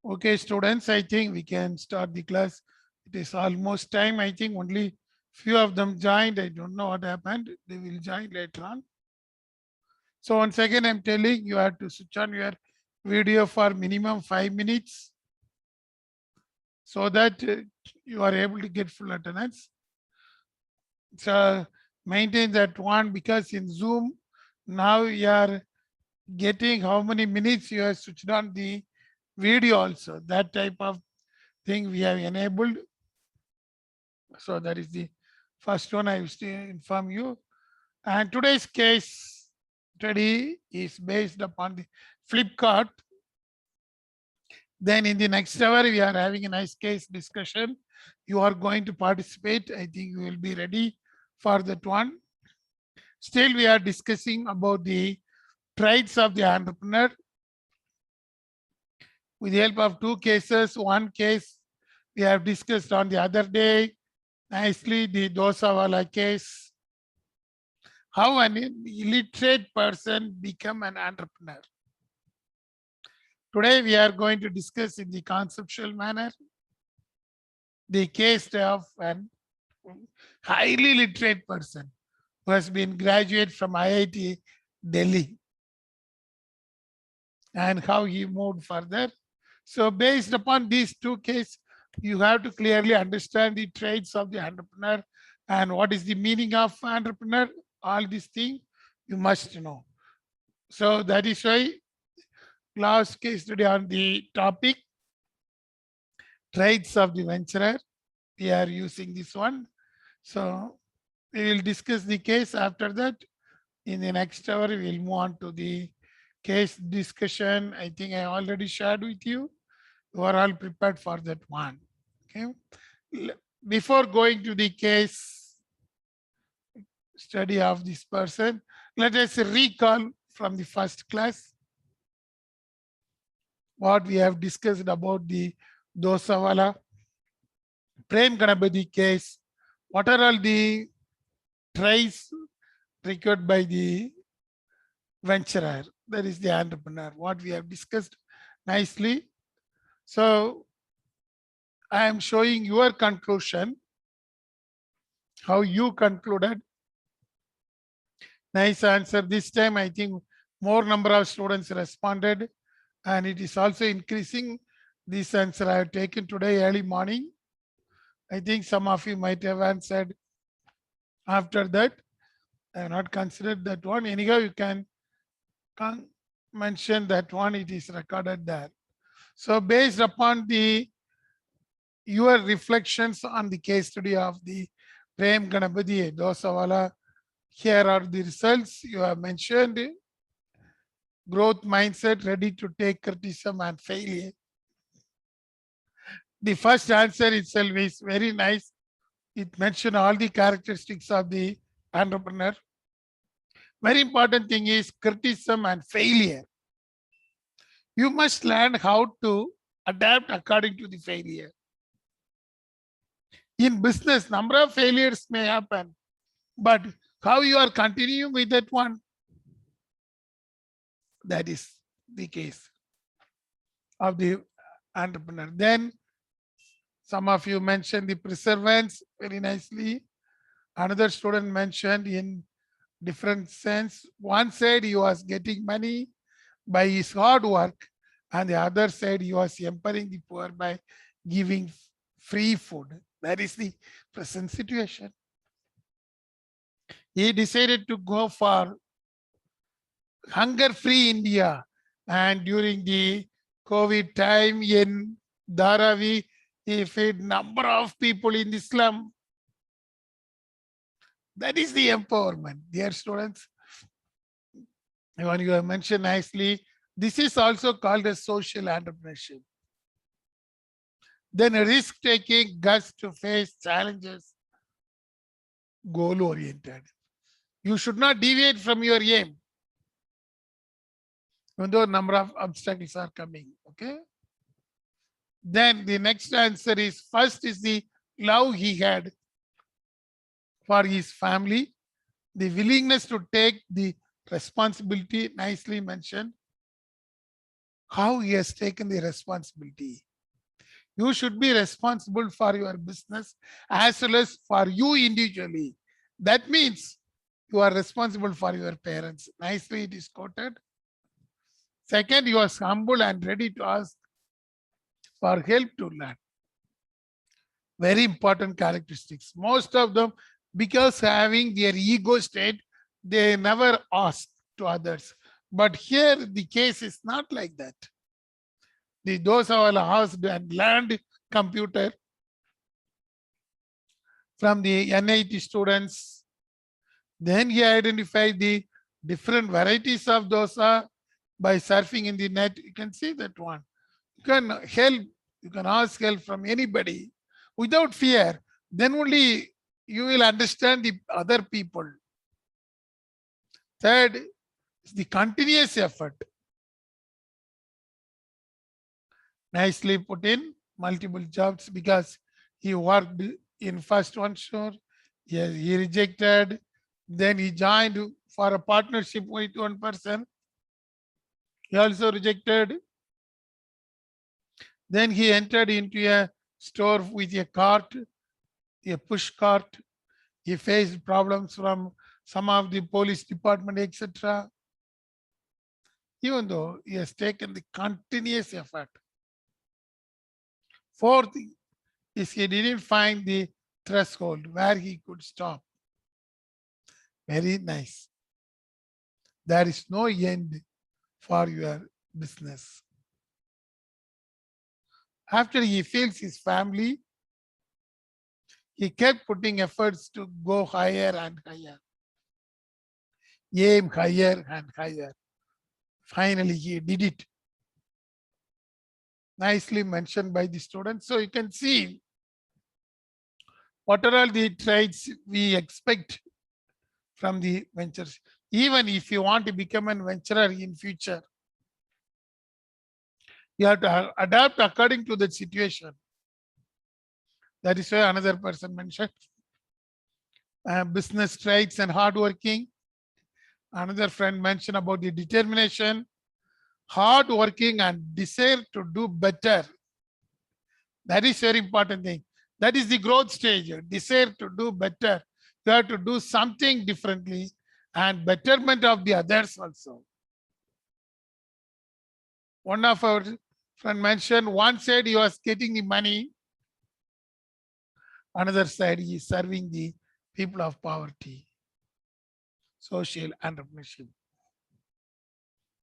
Okay, students, I think we can start the class. It is almost time. I think only few of them joined. I don't know what happened. They will join later on. So once again, I'm telling you have to switch on your video for minimum 5 minutes so that you are able to get full attendance. So maintain that one because in Zoom, now you are getting how many minutes you have switched on the video also. That type of thing we have enabled. So that is the first one I wish to inform you. And today's case study is based upon the Flipkart. Then in the next hour, we are having a nice case discussion. You are going to participate. I think you will be ready for that one. Still, we are discussing about the traits of the entrepreneur with the help of two cases. One case we have discussed on the other day, nicely the Dosawala case. How an illiterate person become an entrepreneur. Today we are going to discuss in the conceptual manner the case of an highly literate person who has been graduate from IIT Delhi and how he moved further. So based upon these two cases, you have to clearly understand the traits of the entrepreneur and what is the meaning of entrepreneur. All these things you must know. So that is why last case study on the topic traits of the venturer. We are using this one. So we will discuss the case. After that, in the next hour, we will move on to the case discussion. I think I already shared with you. You are all prepared for that one. Okay. Before going to the case study of this person, let us recall from the first class what we have discussed about the Dosawala Prem Ganapati case. What are all the traits required by the venturer? That is the entrepreneur. What we have discussed nicely. So I am showing your conclusion, how you concluded. Nice answer. This time, I think more number of students responded and it is also increasing. This answer I have taken today early morning. I think some of you might have answered after that. I have not considered that one. Anyhow, you can mention that one. It is recorded there. So based upon the your reflections on the case study of the Prem Ganapati Dosawala, here are the results you have mentioned. Growth mindset, ready to take criticism and failure. The first answer itself is very nice. It mentioned all the characteristics of the entrepreneur. Very important thing is criticism and failure. You must learn how to adapt according to the failure. In business, number of failures may happen, but how you are continuing with that one, that is the case of the entrepreneur. Then some of you mentioned the perseverance very nicely. Another student mentioned in different sense. One said he was getting money by his hard work, and the other said he was empowering the poor by giving free food. That is the present situation. He decided to go for hunger-free India, and during the COVID time in Dharavi, he fed number of people in the slum. That is the empowerment, dear students. When you have mentioned nicely, this is also called as social entrepreneurship. Then risk-taking, guts to face challenges, goal-oriented. You should not deviate from your aim, even though a number of obstacles are coming. Okay. Then the next answer is first is the love he had for his family, the willingness to take the responsibility, nicely mentioned. how he has taken the responsibility. You should be responsible for your business as well as for you individually. That means you are responsible for your parents. Nicely it is quoted. Second, you are humble and ready to ask for help to learn. Very important characteristics. Most of them, because having their ego state, they never ask to others. But here the case is not like that. Those who are asked and learned computer from the NIT students, then he identified the different varieties of dosa by surfing in the net. You can see that one. You can help, you can ask help from anybody without fear. Then only you will understand the other people. Third is the continuous effort. Nicely put in multiple jobs because he worked in first one store, he rejected, then he joined for a partnership with one person. He also rejected. Then he entered into a store with a cart, a push cart. He faced problems from some of the police department, etc. Even though he has taken the continuous effort. Fourth is he didn't find the threshold where he could stop. Very nice. There is no end for your business. After he feels his family, he kept putting efforts to go higher and higher. Aim higher and higher. Finally, he did it. Nicely mentioned by the students. So you can see what are all the traits we expect from the ventures. Even if you want to become an venturer in future, you have to adapt according to the situation. That is why another person mentioned business traits and hardworking. Another friend mentioned about the determination, hardworking, and desire to do better. That is very important thing. That is the growth stage. Desire to do better. You have to do something differently and betterment of the others also. One of our friend mentioned one side he was getting the money, another side he is serving the people of poverty, social entrepreneurship.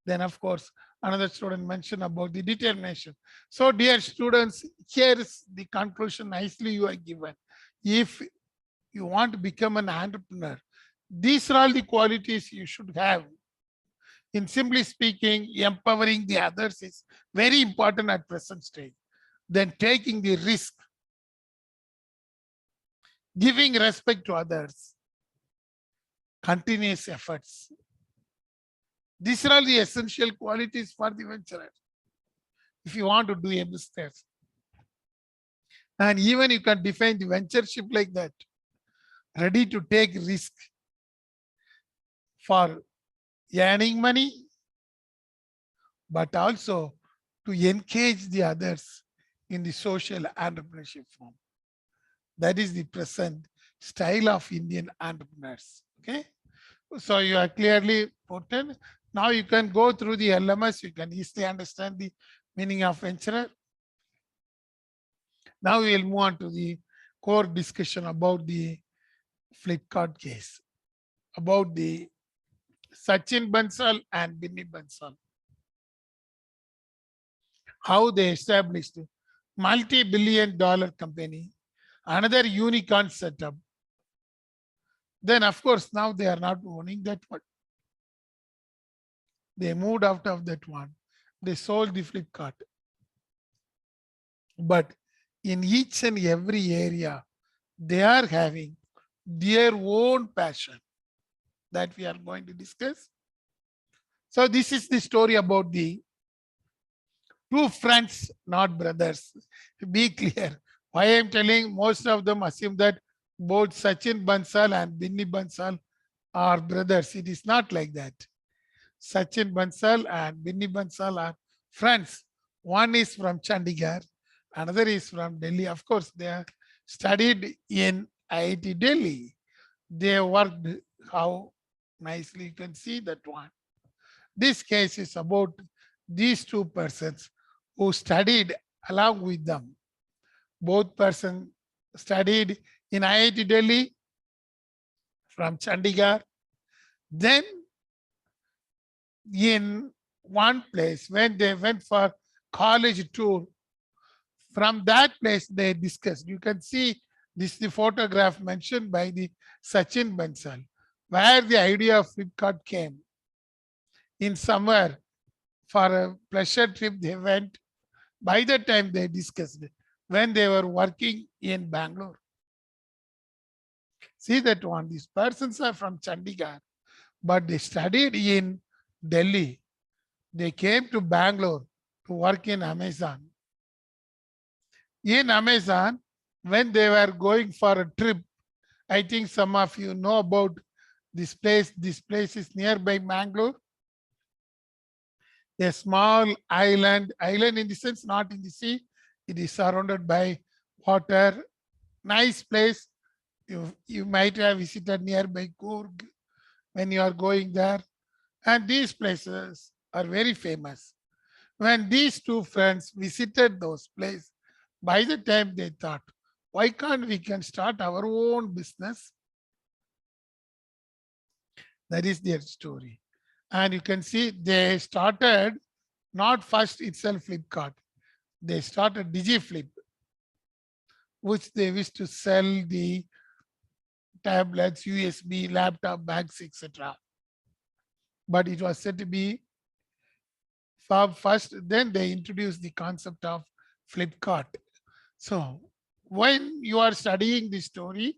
Then of course, another student mentioned about the determination. So dear students, here is the conclusion nicely you are given. If you want to become an entrepreneur, these are all the qualities you should have. In simply speaking, empowering the others is very important at present stage. Then taking the risk, giving respect to others, continuous efforts. These are all the essential qualities for the venturer. If you want to do a business, and even you can define the ventureship like that, ready to take risk for earning money, but also to engage the others in the social entrepreneurship form. That is the present style of Indian entrepreneurs. Okay, so you are clearly put. Now you can go through the LMS, you can easily understand the meaning of venturer. Now we will move on to the core discussion about the Flipkart case, about the Sachin Bansal and Binny Bansal. How they established a multi-billion-dollar company, another unicorn setup. Then of course, now they are not owning that one. They moved out of that one. They sold the Flipkart. But in each and every area, they are having their own passion that we are going to discuss. So this is the story about the two friends, not brothers. Be clear. Why I'm telling, most of them assume that both Sachin Bansal and Binny Bansal are brothers. It is not like that. Sachin Bansal and Binny Bansal are friends. One is from Chandigarh, another is from Delhi. Of course, they are studied in IIT Delhi. They worked how nicely you can see that one. This case is about these two persons who studied along with them. Both persons studied in IIT Delhi from Chandigarh. Then in one place, when they went for college tour, from that place they discussed. You can see this is the photograph mentioned by the Sachin Bansal, where the idea of Flipkart came. In summer, for a pleasure trip, they went. By the time they discussed it, when they were working in Bangalore. See that one, these persons are from Chandigarh, but they studied in Delhi. They came to Bangalore to work in Amazon. In Amazon, when they were going for a trip, I think some of you know about this place. This place is nearby Bangalore. A small island in the sense not in the sea. It is surrounded by water. Nice place. You might have visited nearby Coorg when you are going there. And these places are very famous. When these two friends visited those places, by the time they thought, why can't we can start our own business? That is their story. And you can see they started not first itself Flipkart. They started DigiFlip, which they wish to sell the tablets, USB, laptop, bags, etc. But it was said to be first, then they introduced the concept of Flipkart. So when you are studying this story,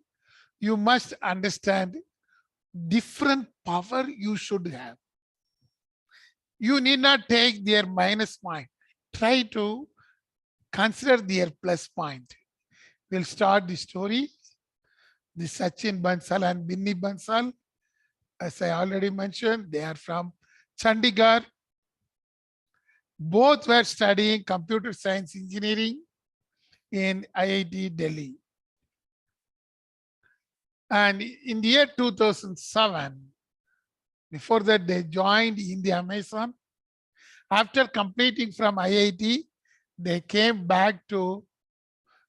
you must understand different power you should have. You need not take their minus point. Try to consider their plus point. We'll start the story. The Sachin Bansal and Binny Bansal, as I already mentioned, they are from Chandigarh. Both were studying computer science engineering in IIT Delhi. And in the year 2007, before that they joined in the Amazon. After completing from IIT, they came back to,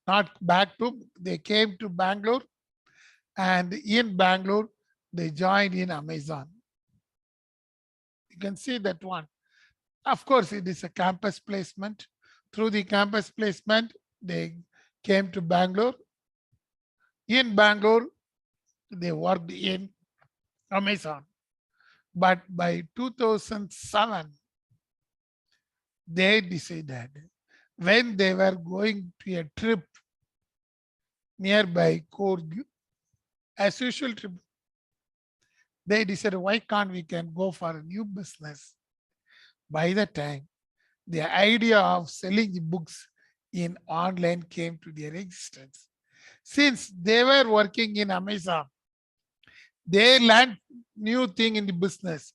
not back to, they came to Bangalore. And in Bangalore, they joined in Amazon. You can see that one. Of course, it is a campus placement. Through the campus placement, they came to Bangalore. In Bangalore, they worked in Amazon. But by 2007, they decided when they were going to a trip nearby Coorg, as usual trip, they decided, why can't we can go for a new business? By the time, the idea of selling the books in online came to their existence. Since they were working in Amazon, they learned new thing in the business.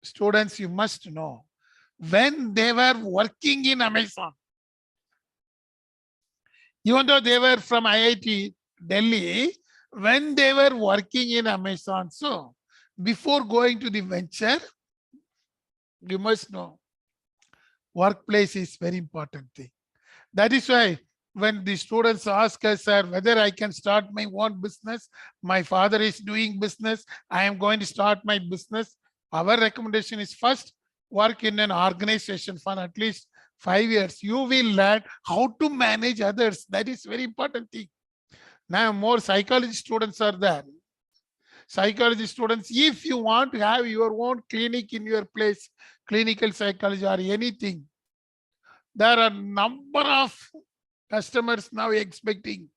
Students, you must know, when they were working in Amazon, even though they were from IIT Delhi, when they were working in Amazon, so before going to the venture, you must know, workplace is very important thing. That is why when the students ask us, sir, whether I can start my own business, my father is doing business, I am going to start my business. Our recommendation is first work in an organization for at least 5 years. You will learn how to manage others. That is very important thing. Now more psychology students are there. Psychology students, if you want to have your own clinic in your place, clinical psychology or anything, there are number of customers now expecting.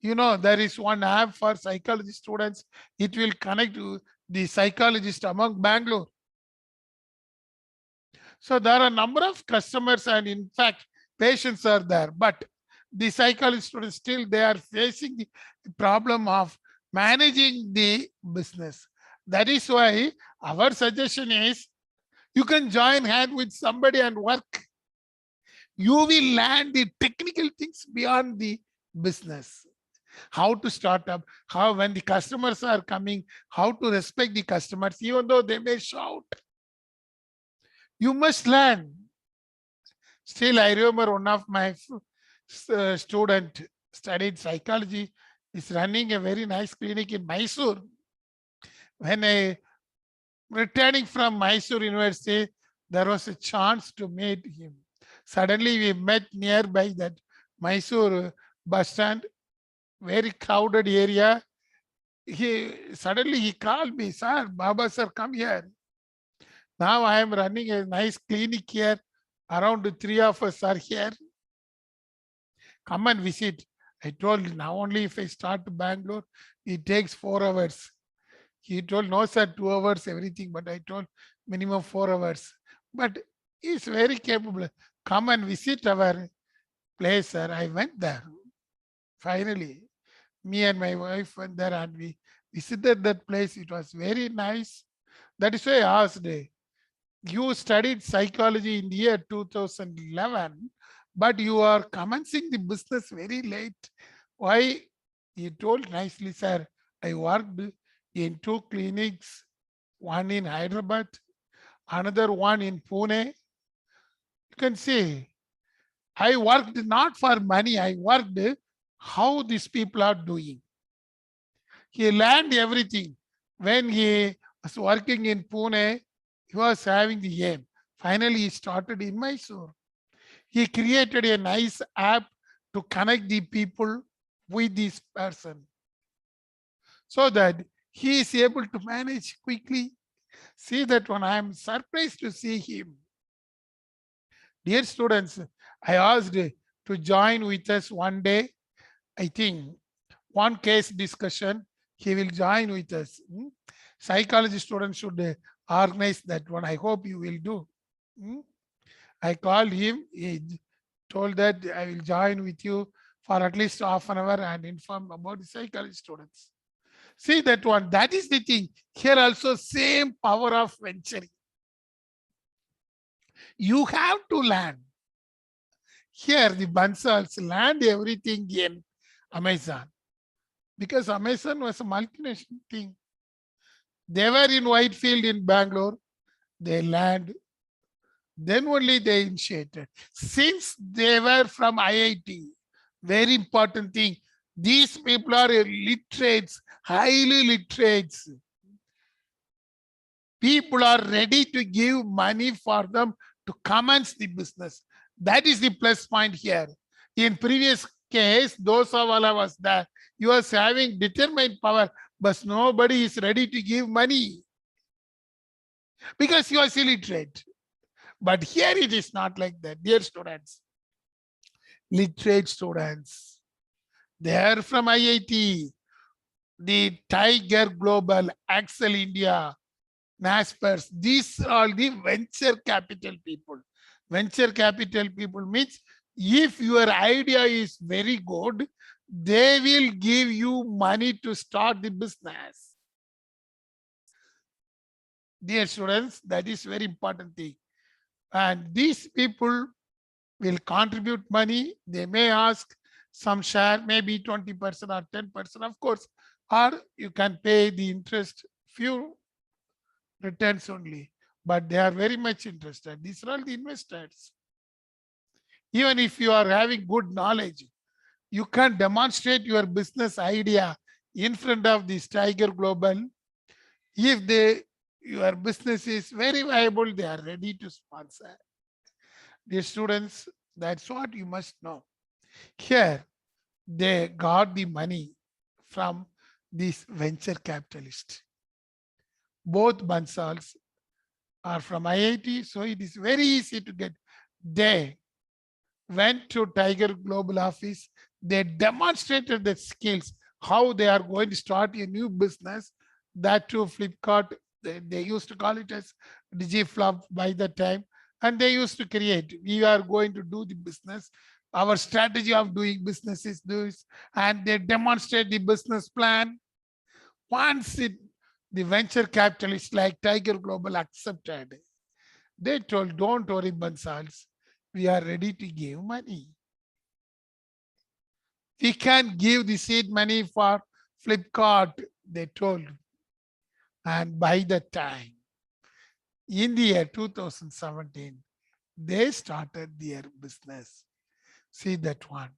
You know, there is one app for psychology students. It will connect to the psychologist among Bangalore. So there are a number of customers and in fact, patients are there, but the psychology students still they are facing the problem of managing the business. That is why our suggestion is you can join hand with somebody and work. You will learn the technical things beyond the business. How to start up, how when the customers are coming, how to respect the customers, even though they may shout. You must learn. Still, I remember one of my student studied psychology, is running a very nice clinic in Mysore. When I returning from Mysore University, there was a chance to meet him. Suddenly we met nearby that Mysore bus stand, very crowded area. He called me, sir, Baba sir, come here. Now I am running a nice clinic here. Around 3 of us are here. Come and visit. I told now only if I start to Bangalore, it takes 4 hours. He told no sir, 2 hours, everything. But I told minimum 4 hours. But he's very capable. Come and visit our place, sir. I went there. Finally, me and my wife went there and we visited that place. It was very nice. That is why I asked, you studied psychology in the year 2011, but you are commencing the business very late. Why? He told nicely, sir, I worked in 2 clinics, one in Hyderabad, another one in Pune. You can see, I worked not for money, I worked how these people are doing. He learned everything. When he was working in Pune, he was having the aim. Finally, he started in Mysore. He created a nice app to connect the people with this person so that he is able to manage quickly. See that one, I am surprised to see him. Dear students, I asked to join with us one day. I think one case discussion, he will join with us. Psychology students should organize that one. I hope you will do. I called him. He told that I will join with you for at least half an hour and inform about the psychology students. See that one. That is the thing. Here also same power of venturing. You have to learn. Here the Bansals learned everything in Amazon. Because Amazon was a multinational thing. They were in Whitefield in Bangalore. They learned. Then only they initiated. Since they were from IIT, very important thing, these people are literates, highly literates. People are ready to give money for them to commence the business. That is the plus point here. In previous case, Dosawala was there. He was having determined power, but nobody is ready to give money because he was illiterate. But here it is not like that. Dear students, literate students, they are from IIT, the Tiger Global, Axel India, Naspers. These are all the venture capital people. Venture capital people means if your idea is very good, they will give you money to start the business. Dear students, that is very important thing. And these people will contribute money. They may ask some share, maybe 20% or 10%, of course, or you can pay the interest, few returns only, but they are very much interested. These are all the investors. Even if you are having good knowledge, you can demonstrate your business idea in front of this Tiger Global. If your business is very viable, they are ready to sponsor. Dear students, that's what you must know. Here, they got the money from this venture capitalist. Both Bansals are from IIT, so it is very easy to get. They went to Tiger Global office. They demonstrated the skills, how they are going to start a new business. That too, Flipkart, they used to call it as DigiFlop by the time. And they used to create, we are going to do the business. Our strategy of doing business is this. And they demonstrate the business plan. Once the venture capitalists like Tiger Global accepted, they told, don't worry, Bansals. we are ready to give money. We can give the seed money for Flipkart, they told. And by the time, in the year 2017, they started their business. See that one.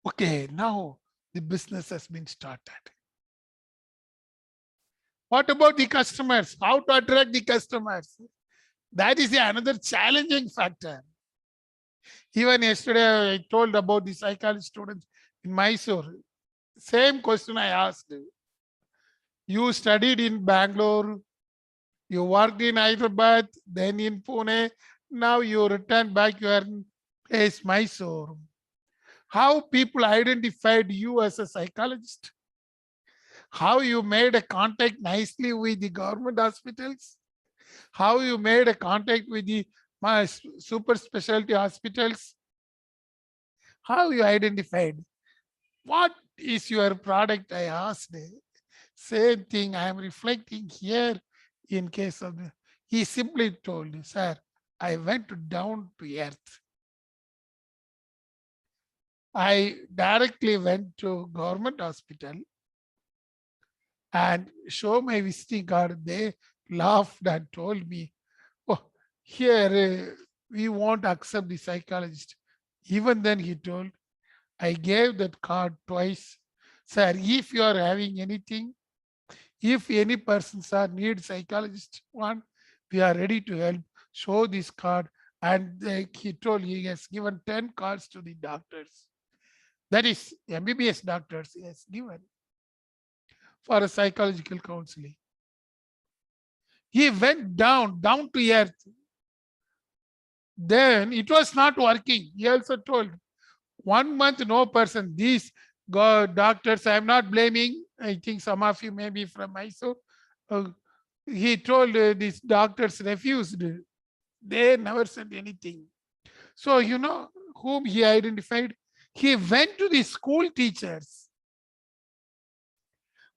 Okay, now the business has been started. What about the customers? How to attract the customers? That is another challenging factor. Even yesterday, I told about the psychology students in Mysore. Same question I asked. You studied in Bangalore, you worked in Hyderabad, then in Pune. Now you return back your place, Mysore. How people identified you as a psychologist? How you made a contact nicely with the government hospitals? How you made a contact with the super specialty hospitals? How you identified? What is your product? I asked. Same thing I am reflecting here in case of the, he simply told me, sir, I went down to earth. I directly went to government hospital and show my visiting card. They laughed and told me, oh, here we won't accept the psychologist. Even then he told, I gave that card twice. Sir, if you are having anything, if any persons are need psychologist one, we are ready to help. Show this card. And he told he has given 10 cards to the doctors. That is MBBS doctors he has given for a psychological counseling. He went down to earth. Then it was not working. He also told 1 month, no person. These doctors, I am not blaming. I think some of you may be from Mysore. He told these doctors refused. They never said anything. So, you know whom he identified? He went to the school teachers.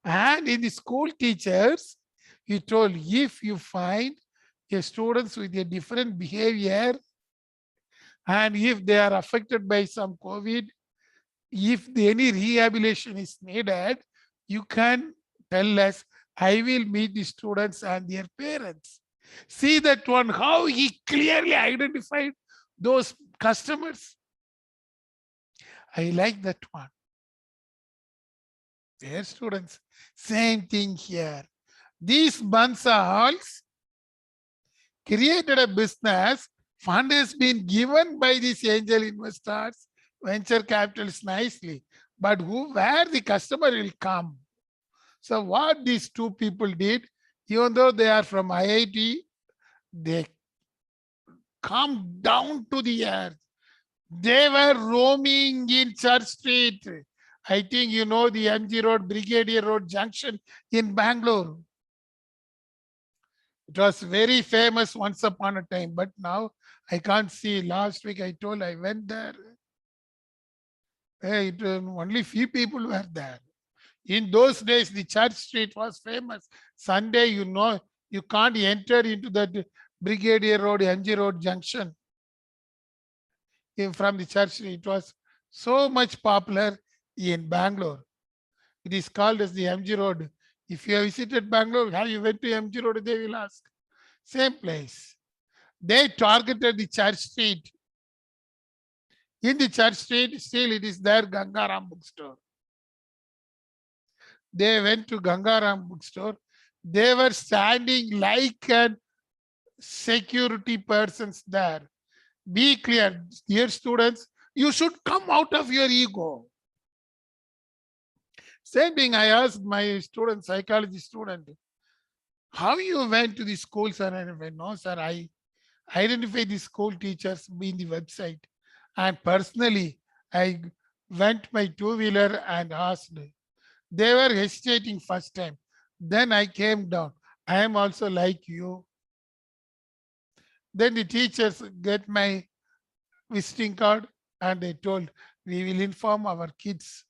And in the school teachers, he told, if you find a students with a different behavior, and if they are affected by some COVID, if any rehabilitation is needed, you can tell us. I will meet the students and their parents. See that one, how he clearly identified those customers. I like that one. Their students, same thing here. These Bansaals created a business. Fund has been given by these angel investors, venture capitals nicely. But where the customer will come? So what these two people did, even though they are from IIT, they come down to the earth. They were roaming in Church Street. I think you know the MG Road, Brigadier Road junction in Bangalore. It was very famous once upon a time, but now I can't see. Last week I told I went there. Hey, only few people were there. In those days, the Church Street was famous. Sunday, you know, you can't enter into that Brigadier Road, MG Road junction from the Church Street. It was so much popular in Bangalore. It is called as the MG Road. If you have visited Bangalore, how you went to MG Road, they will ask. Same place. They targeted the Church Street. In the Church Street, still it is there, Gangaram bookstore. They went to Gangaram bookstore. They were standing like security persons there. Be clear, dear students, you should come out of your ego. Same thing I asked my student, psychology student, how you went to the school, sir? And I went, no, sir, I identify the school teachers in the website. And personally, I went my two-wheeler and asked. They were hesitating first time. Then I came down. I am also like you. Then the teachers get my visiting card and they told, we will inform our kids,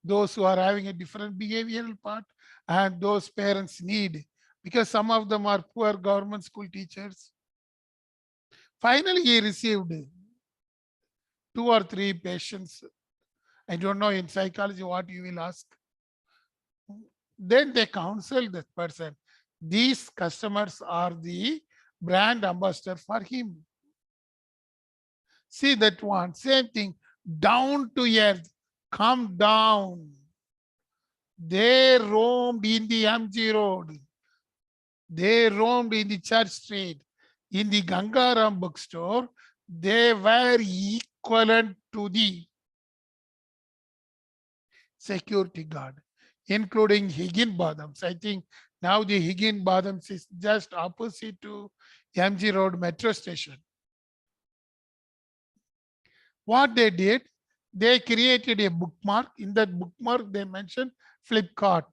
those who are having a different behavioral part and those parents need, because some of them are poor government school teachers. Finally, he received 2 or 3 patients. I don't know in psychology what you will ask. Then they counsel that person. These customers are the brand ambassador for him. See that one, same thing, down to earth, come down. They roamed in the MG Road. They roamed in the Church Street. In the Gangaram bookstore, they were equivalent to the security guard, including Higginbothams. I think now the Higginbothams is just opposite to MG Road metro station. What they did, they created a bookmark. In that bookmark, they mentioned Flipkart.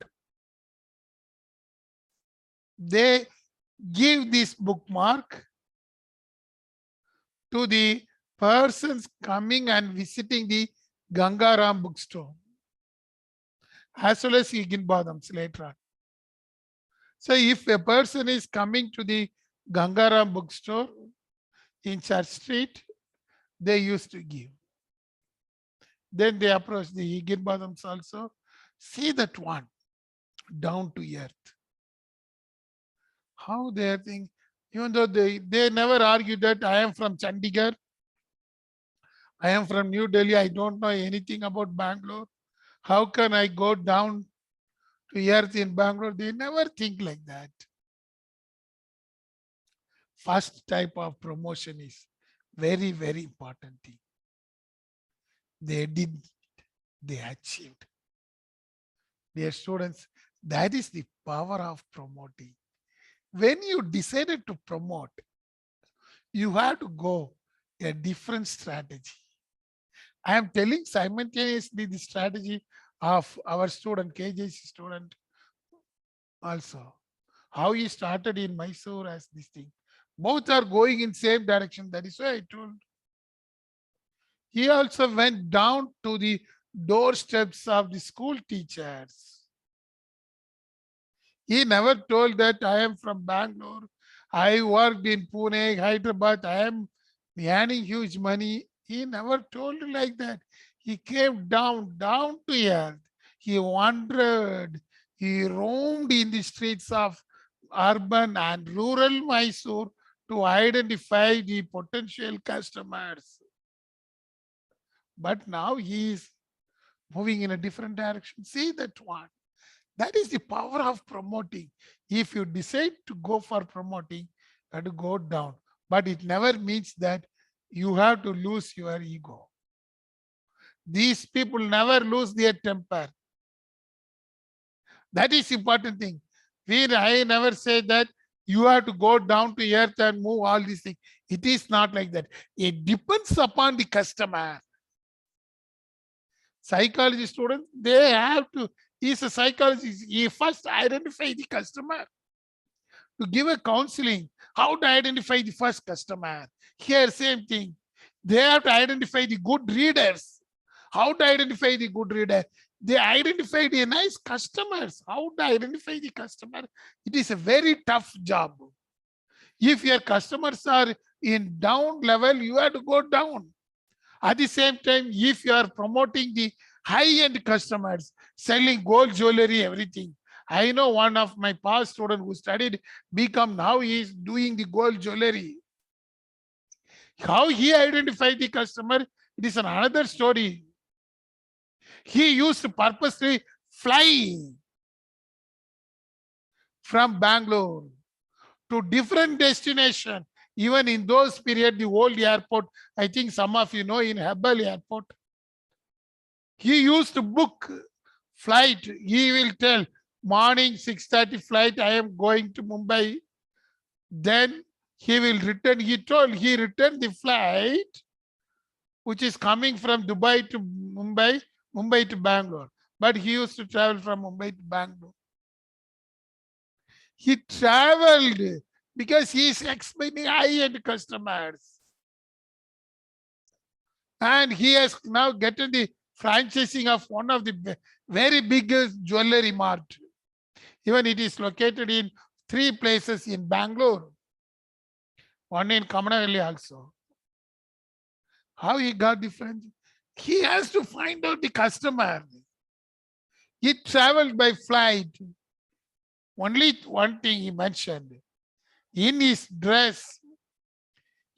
They give this bookmark to the persons coming and visiting the Gangaram bookstore, as well as Higginbothams later on. So if a person is coming to the Gangaram bookstore in Church Street, they used to give. Then they approach the Higginbothams also. See that one, down to earth. How they are thinking, even though they never argue that I am from Chandigarh, I am from New Delhi, I don't know anything about Bangalore. How can I go down to earth in Bangalore? They never think like that. First type of promotion is very, very important thing. They did, they achieved. Dear students, that is the power of promoting. When you decided to promote, you have to go a different strategy. I am telling simultaneously the strategy of our student, KJC student also. How he started in Mysore as this thing. Both are going in same direction. That is why I told. He also went down to the doorsteps of the school teachers. He never told that I am from Bangalore. I worked in Pune, Hyderabad. I am earning huge money. He never told like that. He came down to earth. He wandered. He roamed in the streets of urban and rural Mysore to identify the potential customers. But now he is moving in a different direction. See that one. That is the power of promoting. If you decide to go for promoting, you have to go down. But it never means that you have to lose your ego. These people never lose their temper. That is important thing. I never say that you have to go down to earth and move all these things. It is not like that. It depends upon the customer. Psychology students, they have to, he's a psychologist. He first identify the customer. To give a counseling, how to identify the first customer. Here, same thing. They have to identify the good readers. How to identify the good reader? They identify the nice customers. How to identify the customer? It is a very tough job. If your customers are in down level, you have to go down. At the same time, if you are promoting the high-end customers, selling gold jewelry, everything. I know one of my past students who studied BCom, now he is doing the gold jewelry. How he identified the customer, it is another story. He used to purposely fly from Bangalore to different destinations. Even in those periods, the old airport, I think some of you know in Hebbal Airport, he used to book flight. He will tell, morning 6:30 flight, I am going to Mumbai. Then he will return. He told he returned the flight, which is coming from Dubai to Mumbai, Mumbai to Bangalore. But he used to travel from Mumbai to Bangalore. He traveled because he is expecting high-end customers. And he has now gotten the franchising of one of the very biggest jewelry mart. Even it is located in 3 places in Bangalore. one in Kamanahalli also. How he got the franchise? He has to find out the customer. He traveled by flight. Only one thing he mentioned. In his dress,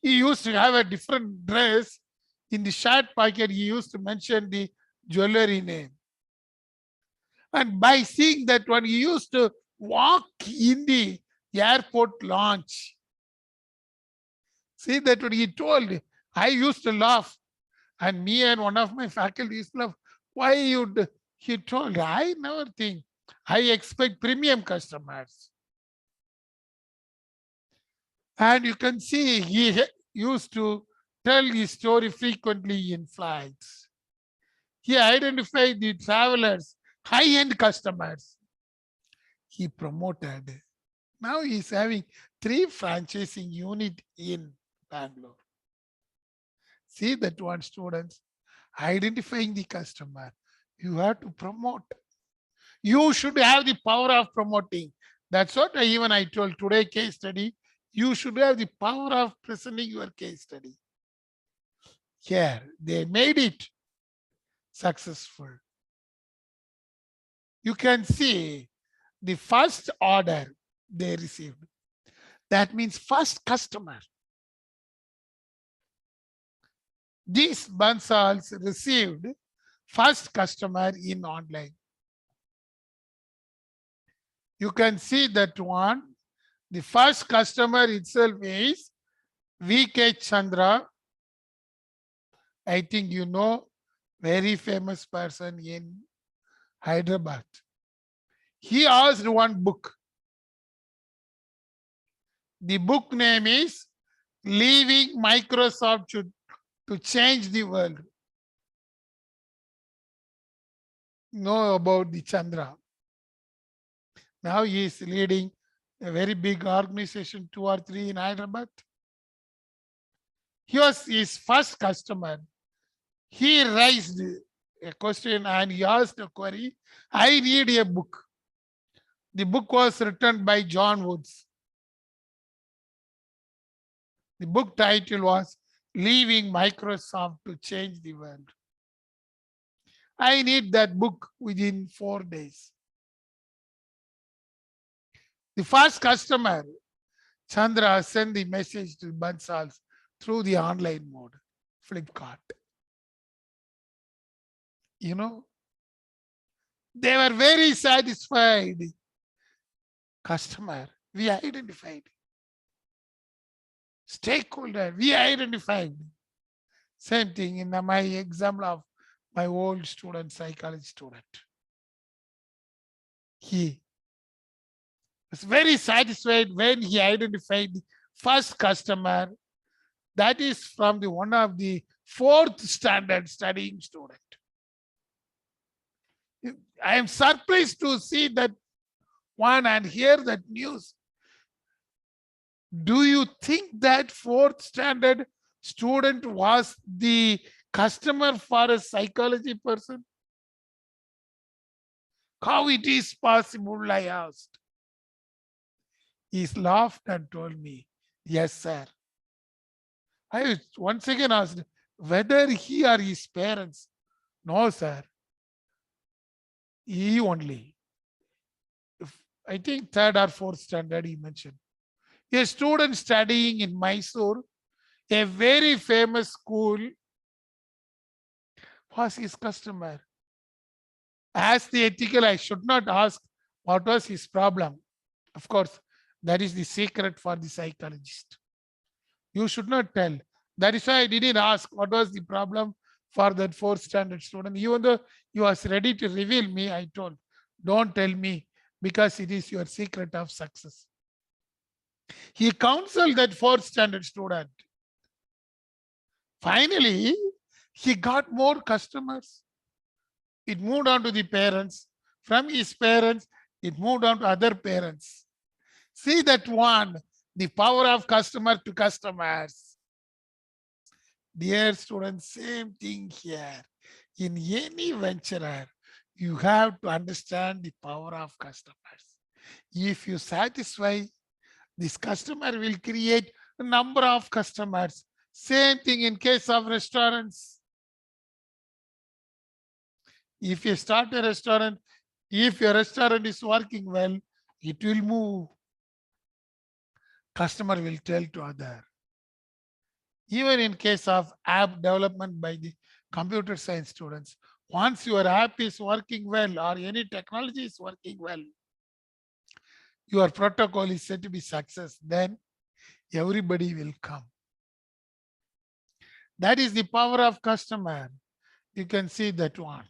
he used to have a different dress. In the shirt pocket, he used to mention the jewelry name. And by seeing that one, he used to walk in the airport lounge. See that what he told. I used to laugh. And me and one of my faculty used to laugh. Why you? He told, I never think. I expect premium customers. And you can see he used to tell his story frequently in flights. He identified the travelers, high-end customers. He promoted. Now he's having 3 franchising unit in Bangalore. See that one, students, identifying the customer. You have to promote. You should have the power of promoting. That's what I told today case study. You should have the power of presenting your case study. Here, they made it successful. You can see the first order they received. That means first customer. These Bansals received first customer in online. You can see that one. The first customer itself is V.K. Chandra. I think you know, very famous person in Hyderabad. He asked one book. The book name is Leaving Microsoft to Change the World. Know about the Chandra. Now he is leading a very big organization, 2 or 3 in Hyderabad. He was his first customer. He raised a question and he asked a query. I need a book. The book was written by John Woods. The book title was Leaving Microsoft to Change the World. I need that book within 4 days. The first customer, Chandra, sent the message to Bansals through the online mode, Flipkart. You know, they were very satisfied. Customer, we identified. Stakeholder, we identified. Same thing in my example of my old student, psychology student. He was very satisfied when he identified the first customer. That is from the one of the 4th standard studying student. I am surprised to see that one and hear that news. Do you think that 4th standard student was the customer for a psychology person? How it is possible, I asked. He laughed and told me, yes, sir. I once again asked whether he or his parents. No, sir. He only. I think 3rd or 4th standard he mentioned. A student studying in Mysore, a very famous school, was his customer. As the ethical, I should not ask what was his problem. Of course, that is the secret for the psychologist. You should not tell. That is why I didn't ask what was the problem for that 4th standard student. Even though he was ready to reveal me, I told, don't tell me because it is your secret of success. He counseled that 4th standard student. Finally, he got more customers. It moved on to the parents. From his parents, it moved on to other parents. See that one, the power of customer to customers. Dear students, same thing here. In any venture, you have to understand the power of customers. If you satisfy, this customer will create number of customers. Same thing in case of restaurants. If you start a restaurant, if your restaurant is working well, it will move. Customer will tell to other. Even in case of app development by the computer science students, once your app is working well or any technology is working well, your protocol is said to be success, then everybody will come. That is the power of customer. You can see that one.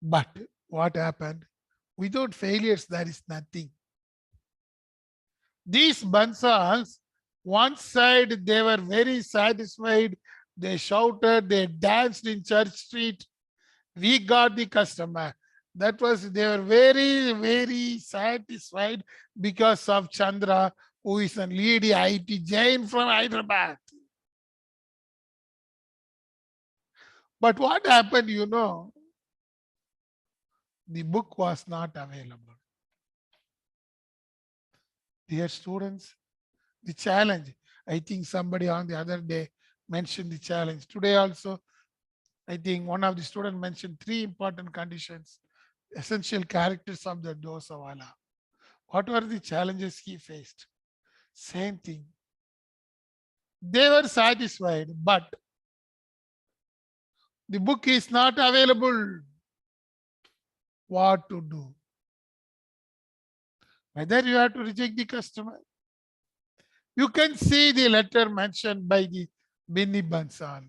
But what happened? Without failures, there is nothing. These Bansals, one side they were very satisfied. They shouted, they danced in Church Street. We got the customer. That was, they were very, very satisfied because of Chandra, who is a lead IT Jain from Hyderabad. But what happened, you know, the book was not available. Dear students, the challenge, I think somebody on the other day mentioned the challenge. Today also, I think one of the students mentioned 3 important conditions, essential characters of the Dosawala. What were the challenges he faced? Same thing. They were satisfied, but the book is not available. What to do? Whether you have to reject the customer. You can see the letter mentioned by the Binny Bansal.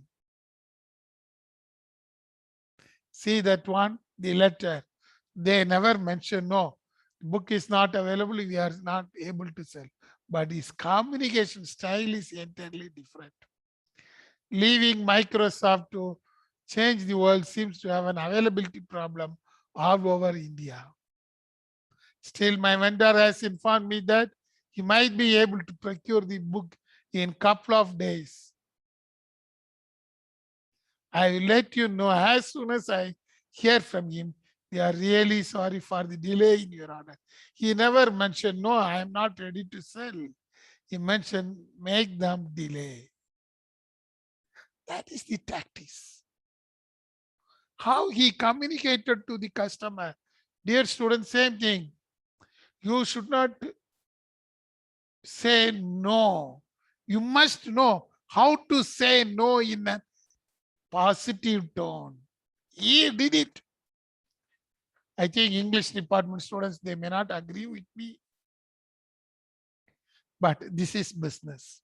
See that one, the letter. They never mention, no, the book is not available, we are not able to sell. But his communication style is entirely different. Leaving Microsoft to change the world seems to have an availability problem all over India. Still, my vendor has informed me that he might be able to procure the book in a couple of days. I will let you know as soon as I hear from him. We are really sorry for the delay in your order. He never mentioned, no, I am not ready to sell. He mentioned, make them delay. That is the tactics. How he communicated to the customer. Dear students, same thing. You should not say no. You must know how to say no in a positive tone. He did it. I think English department students, they may not agree with me. But this is business.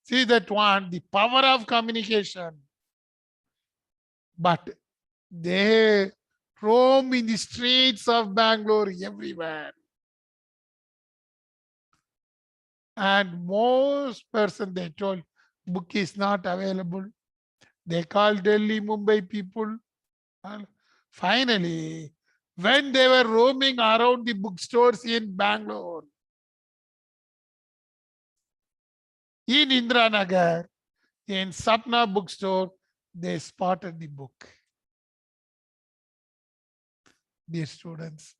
See that one, the power of communication. But they roam in the streets of Bangalore everywhere. And most person they told book is not available. They called Delhi, Mumbai people. And finally, when they were roaming around the bookstores in Bangalore, in Indiranagar, in Sapna bookstore, they spotted the book. Dear students,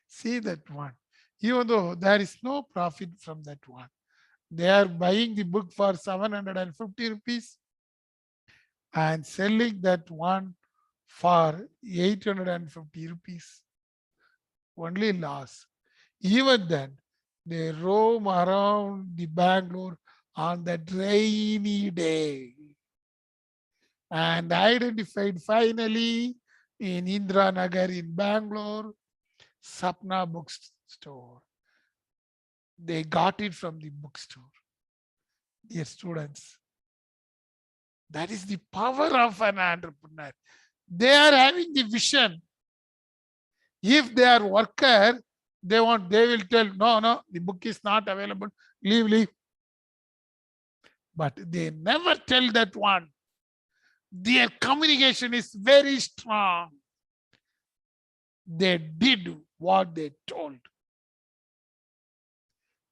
see that one. Even though there is no profit from that one, they are buying the book for 750 rupees and selling that one for 850 rupees. Only loss. Even then, they roam around the Bangalore on that rainy day and identified finally in Indiranagar in Bangalore, Sapna bookstore. They got it from the bookstore. Dear students, that is the power of an entrepreneur. They are having the vision. If they are worker, they will tell, no, the book is not available, leave. But they never tell that one. Their communication is very strong. They did what they told.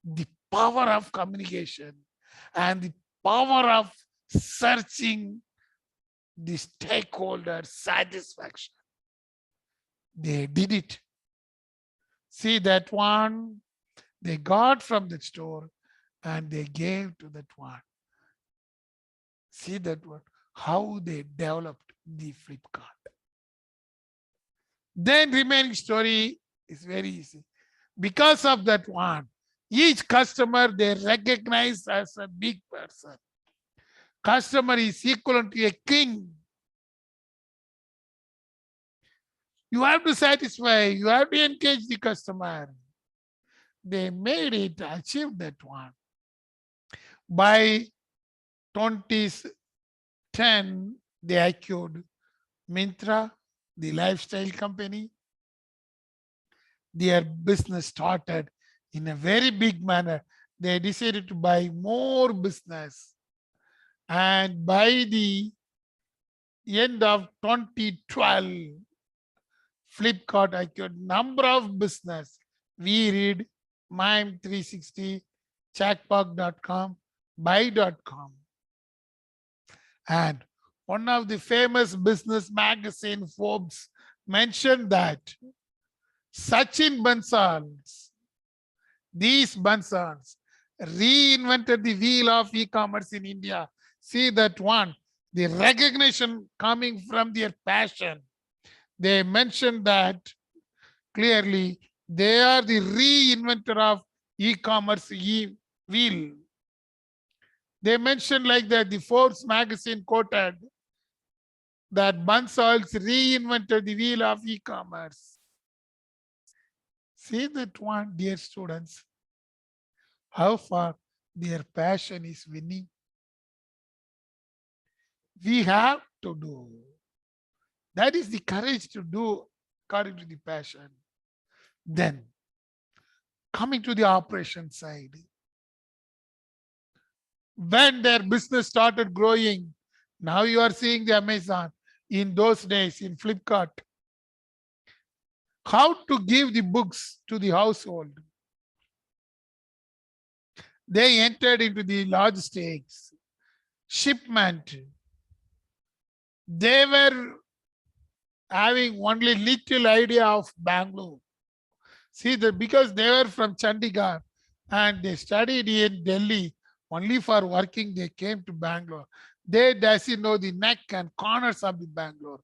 The power of communication and the power of searching the stakeholder satisfaction. They did it. See that one, They got from the store and they gave to that one. See that one, how they developed the Flipkart. Then remaining story is very easy. Because of that one, each customer they recognize as a big person. Customer is equivalent to a king. You have to satisfy, you have to engage the customer. They made it, achieve that one. By 2010, they acquired Myntra, the lifestyle company. Their business started in a very big manner. They decided to buy more business. And by the end of 2012, Flipkart acquired number of business. We read Mime 360, Chatbox.com, Buy.com. And one of the famous business magazine, Forbes, mentioned that Sachin Bansal, these Bansals reinvented the wheel of e-commerce in India. See that one, the recognition coming from their passion. They mentioned that clearly they are the reinventor of e-commerce wheel. They mentioned like that the Forbes magazine quoted that Bansals reinvented the wheel of e-commerce. See that one, dear students, how far their passion is winning. We have to do. That is the courage to do according to the passion. Then, coming to the operation side, when their business started growing, now you are seeing the Amazon. In those days, in Flipkart, how to give the books to the household. They entered into the logistics, shipment. They were having only little idea of Bangalore. See that because they were from Chandigarh and they studied in Delhi, only for working they came to Bangalore. They doesn't know the neck and corners of the Bangalore.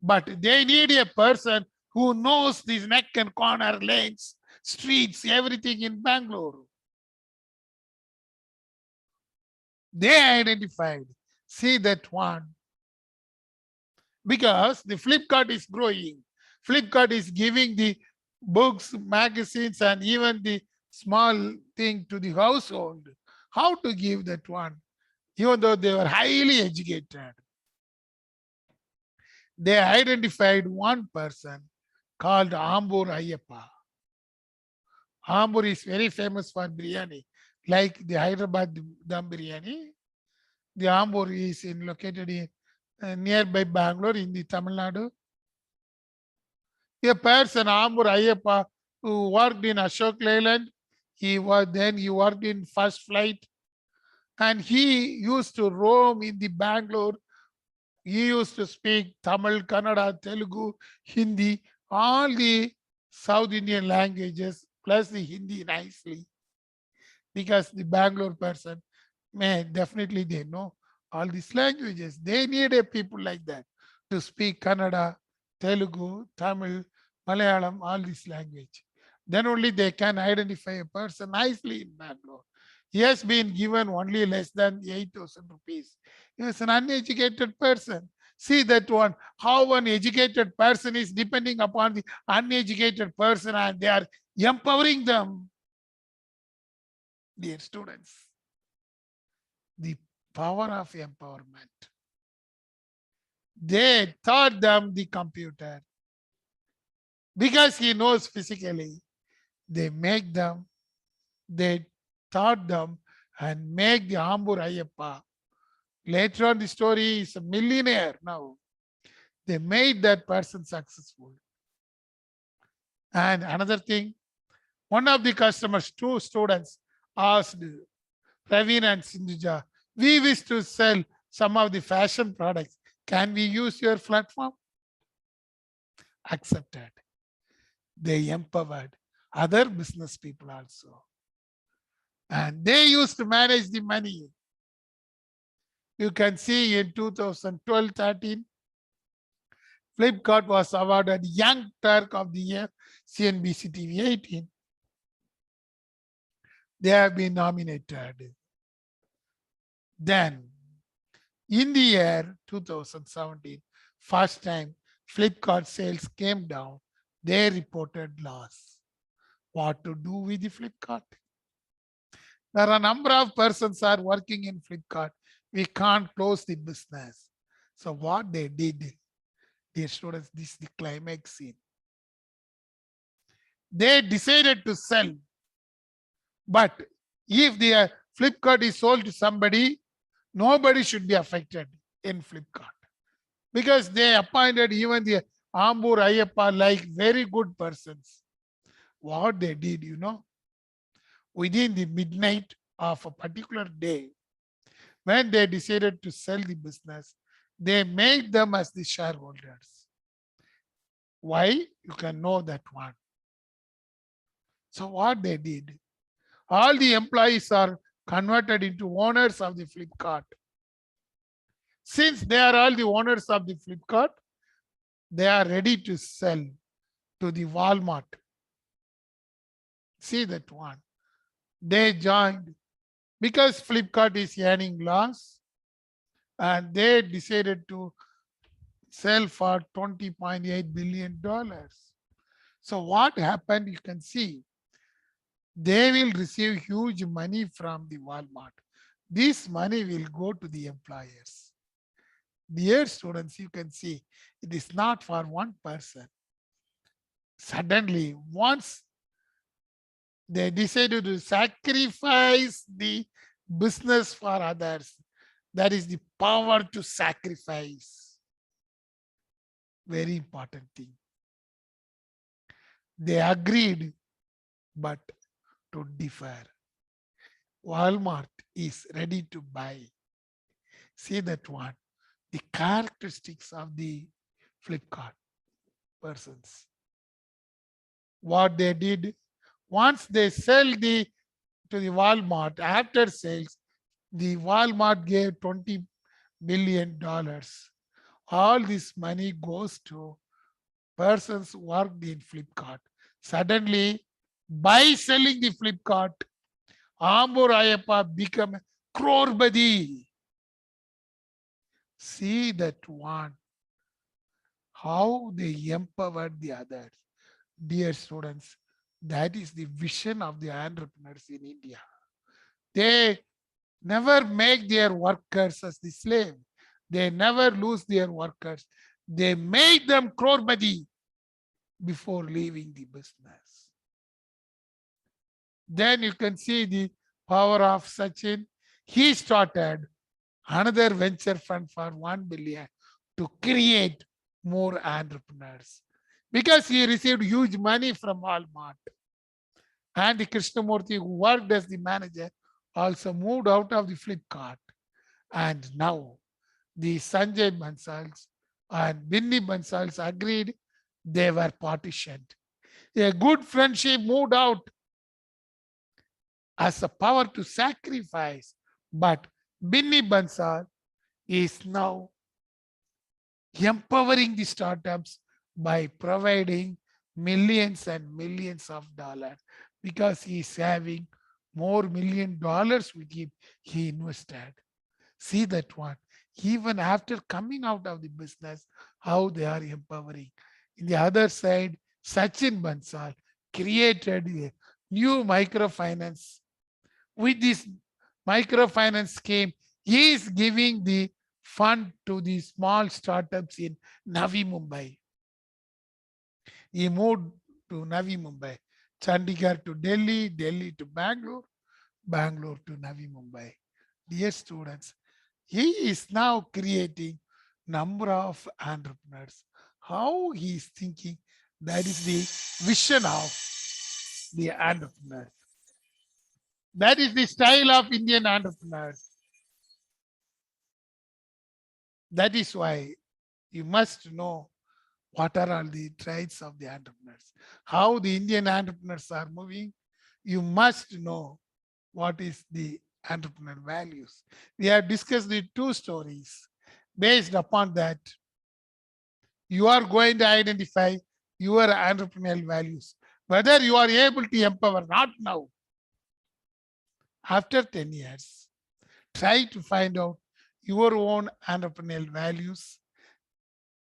But they need a person who knows these neck and corner lanes, streets, everything in Bangalore. They identified, see that one. Because the Flipkart is growing. Flipkart is giving the books, magazines, and even the small thing to the household. How to give that one? Even though they were highly educated. They identified one person called Ambur Ayyappa. Ambur is very famous for biryani, like the Hyderabad dum biryani. The Ambur is located in nearby Bangalore in the Tamil Nadu. A person, Ambur Ayyappa, who worked in Ashok Leyland, he worked in First Flight, and he used to roam in the Bangalore. He used to speak Tamil, Kannada, Telugu, Hindi, all the South Indian languages, plus the Hindi nicely. Because the Bangalore person, definitely they know all these languages. They need a people like that to speak Kannada, Telugu, Tamil, Malayalam, all this language. Then only they can identify a person nicely in Bangalore. He has been given only less than 8,000 rupees. He is an uneducated person. See that one, how an educated person is depending upon the uneducated person and they are empowering them. Dear students, the power of empowerment. They taught them the computer. Because he knows physically, they taught them and make the Ambur Ayyappa. Later on, the story is a millionaire now. They made that person successful. And another thing, one of the customers, two students, asked Praveen and Sindhuja, we wish to sell some of the fashion products. Can we use your platform? Accepted. They empowered. other business people also. And they used to manage the money. You can see in 2012-13, Flipkart was awarded Young Turk of the Year, CNBC TV 18. They have been nominated. Then, in the year 2017, first time Flipkart sales came down, they reported loss. What to do with the Flipkart? There are a number of persons are working in Flipkart. We can't close the business. So what they did, dear students, this is the climax scene. They decided to sell. But if the Flipkart is sold to somebody, nobody should be affected in Flipkart. Because they appointed even the Ambur Ayyappa like very good persons. What they did, within the midnight of a particular day, when they decided to sell the business, they made them as the shareholders. Why? You can know that one. So what they did, all the employees are converted into owners of the Flipkart. Since they are all the owners of the Flipkart, they are ready to sell to the Walmart. See that one. They joined because Flipkart is earning loss, and they decided to sell for $20.8 billion. So what happened, you can see, they will receive huge money from the Walmart. This money will go to the employers. Dear students, you can see it is not for one person. Suddenly, once they decided to sacrifice the business for others, that is the power to sacrifice. Very important thing. They agreed, but to differ. Walmart is ready to buy. See that one. The characteristics of the Flipkart persons. What they did, once they sell to the Walmart, after sales, the Walmart gave $20 billion. All this money goes to persons who worked in Flipkart. Suddenly, by selling the Flipkart, Ambur Ayyappa became Crorbadi. See that one. How they empowered the others. Dear students, that is the vision of the entrepreneurs in India. They never make their workers as the slave. They never lose their workers. They make them Crorbadi before leaving the business. Then you can see the power of Sachin. He started another venture fund for 1 billion to create more entrepreneurs because he received huge money from Walmart. And the Krishnamurthy, who worked as the manager, also moved out of the Flipkart. And now the Sanjay Bansals and Binny Bansals agreed, they were partitioned. A good friendship moved out as a power to sacrifice. But Binny Bansal is now empowering the startups by providing millions and millions of dollars because he is having more $1 million with him. He invested. See that one. Even after coming out of the business, how they are empowering. In the other side, Sachin Bansal created a new microfinance. With this microfinance scheme, he is giving the fund to the small startups in Navi Mumbai. He moved to Navi Mumbai, Chandigarh to Delhi, Delhi to Bangalore, Bangalore to Navi Mumbai. Dear students, he is now creating number of entrepreneurs. How he is thinking, that is the vision of the entrepreneur. That is the style of Indian entrepreneurs. That is why you must know what are all the traits of the entrepreneurs, how the Indian entrepreneurs are moving. You must know what is the entrepreneurial values. We have discussed the two stories. Based upon that, you are going to identify your entrepreneurial values, whether you are able to empower, not now, after 10 years. Try to find out your own entrepreneurial values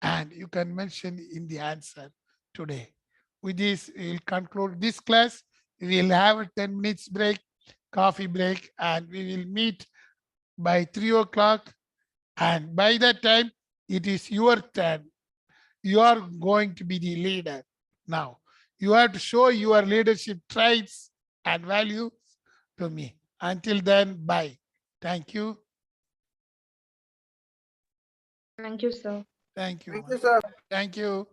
and you can mention in the answer today. With this, we will conclude this class. We will have a 10 minutes break, coffee break, and we will meet by 3 o'clock. And by that time, it is your turn. You are going to be the leader. Now, you have to show your leadership traits and values to me. Until then, bye. Thank you. Thank you, sir. Thank you. Thank you, sir. Thank you.